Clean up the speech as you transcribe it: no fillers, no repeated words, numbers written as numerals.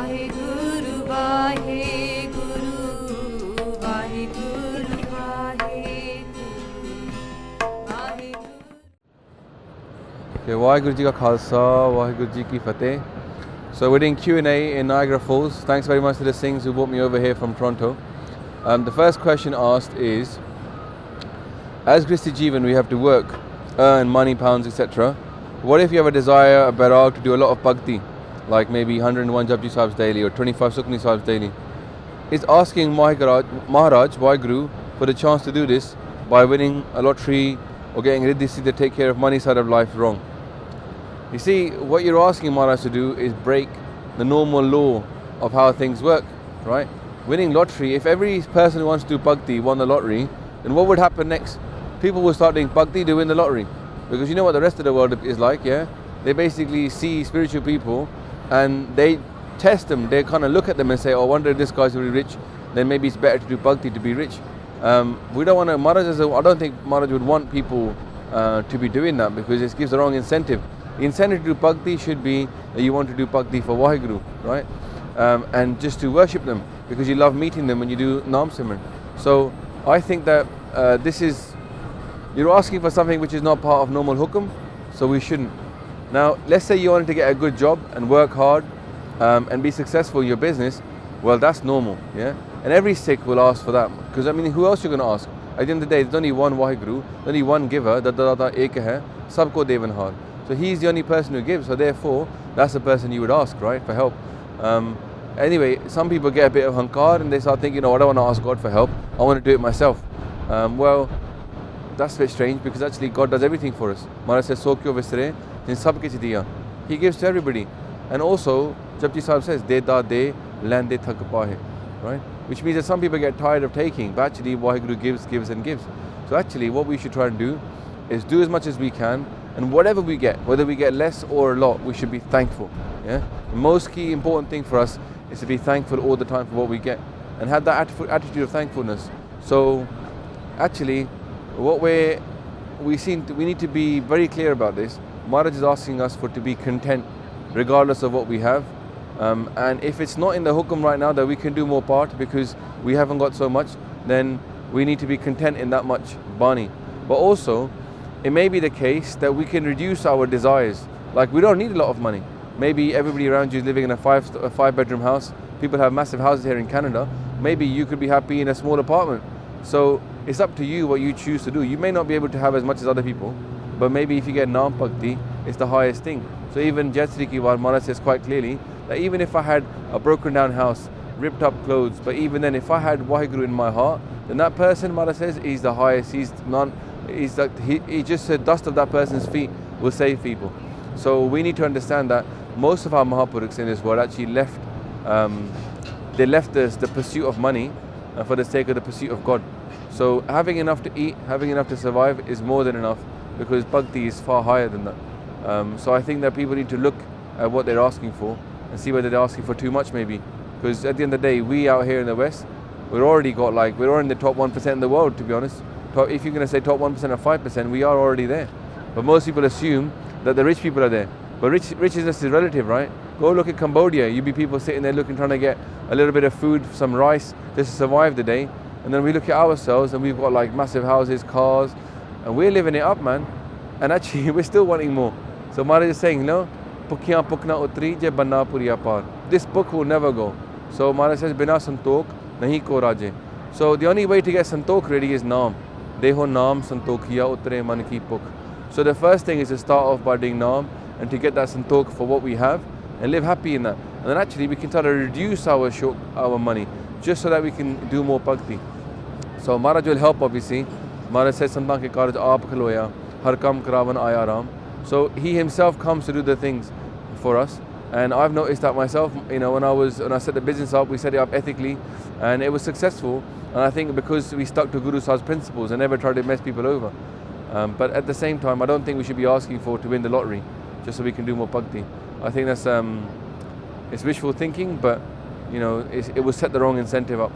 Vaheguru, Vaheguru, Vaheguru, Vaheguru, Vaheguru. Okay, Waheguru Ji Ka Khalsa, Waheguru Ji Ki Fateh. So we're doing Q&A in Niagara Falls. Thanks very much to the Singhs who brought me over here from Toronto. The first question asked is, as Christi Jeevan we have to work, earn money, pounds, etc. What if you have a desire, a bairag to do a lot of bhakti, like maybe 101 Japji Sahibs daily or 25 Sukhmani Sahibs daily? Is asking Maharaj, Waheguru, for the chance to do this by winning a lottery or getting riddhi to take care of money side of life wrong? You see, what you're asking Maharaj to do is break the normal law of how things work, right? Winning lottery, if every person who wants to do bhakti won the lottery, then what would happen next? People will start doing bhakti to win the lottery. Because you know what the rest of the world is like, yeah? They basically see spiritual people and they test them. They kind of look at them and say, oh, I wonder if this guy's really rich, then maybe it's better to do bhakti to be rich. We don't want to, I don't think Maharaj would want people to be doing that because it gives the wrong incentive. The incentive to do bhakti should be that you want to do bhakti for Waheguru, right? And just to worship them because you love meeting them when you do Naam Simran. So I think that you're asking for something which is not part of normal hukum, so we shouldn't. Now, let's say you wanted to get a good job and work hard and be successful in your business, well, that's normal, yeah? And every Sikh will ask for that, because I mean, who else are you going to ask? At the end of the day, there's only one Waheguru, there's only one giver, Dada Ek hai, Sabko Devanhar. So he's the only person who gives, so therefore, that's the person you would ask, right, for help. Anyway, some people get a bit of hankar and they start thinking, oh, I don't want to ask God for help, I want to do it myself. Well, that's a bit strange because actually God does everything for us. Maharaj says, So kyo visre, in sab kich diya. He gives to everybody. And also, Japji Sahib says, De da de, land de thak pahe. Right? Which means that some people get tired of taking, but actually Waheguru gives and gives. So actually what we should try and do is do as much as we can, and whatever we get, whether we get less or a lot, we should be thankful. Yeah? The most key important thing for us is to be thankful all the time for what we get and have that attitude of thankfulness. So actually what we need to be very clear about this. Maharaj is asking us to be content regardless of what we have, and if it's not in the hukum right now that we can do more part because we haven't got so much, then we need to be content in that much bani. But also it may be the case that we can reduce our desires. Like we don't need a lot of money. Maybe everybody around you is living in a five bedroom house. People have massive houses here in Canada. Maybe you could be happy in a small apartment. So it's up to you what you choose to do. You may not be able to have as much as other people, but maybe if you get Naam Bhakti, it's the highest thing. So even Jetsri Ki War, Maharaj says quite clearly that even if I had a broken down house, ripped up clothes, but even then if I had Waheguru in my heart, then that person, Maharaj says, is the highest. He just said dust of that person's feet will save people. So we need to understand that most of our Mahapurukhs in this world actually left the pursuit of money for the sake of the pursuit of God. So having enough to eat, having enough to survive is more than enough because bhakti is far higher than that. So I think that people need to look at what they're asking for and see whether they're asking for too much maybe. Because at the end of the day, we out here in the West, we're already in the top 1% in the world, to be honest. If you're going to say top 1% or 5%, we are already there. But most people assume that the rich people are there. But richness is relative, right? Go look at Cambodia. You'd be people sitting there trying to get a little bit of food, some rice, just to survive the day. And then we look at ourselves and we've got like massive houses, cars, and we're living it up, man. And actually, we're still wanting more. So Maharaj is saying, no, Pukya Pukna Utri Je Banna Puriya Par. This book will never go. So Maharaj says, Bina Santok Nahi Ko Raje. So the only way to get Santok ready is Naam. Deho Naam Santokhiya Utre Man Ki Puk. So the first thing is to start off by doing Naam and to get that Santok for what we have and live happy in that. And then actually we can try to reduce our money just so that we can do more bhakti. So Maharaj will help obviously. Maharaj says, Santan ke karaj aap khaloya, har kam karavan aya ram. So he himself comes to do the things for us. And I've noticed that myself, when I set the business up, we set it up ethically and it was successful. And I think because we stuck to Guru Sahib's principles and never tried to mess people over. But at the same time, I don't think we should be asking to win the lottery just so we can do more bhakti. I think that's it's wishful thinking, but it will set the wrong incentive up.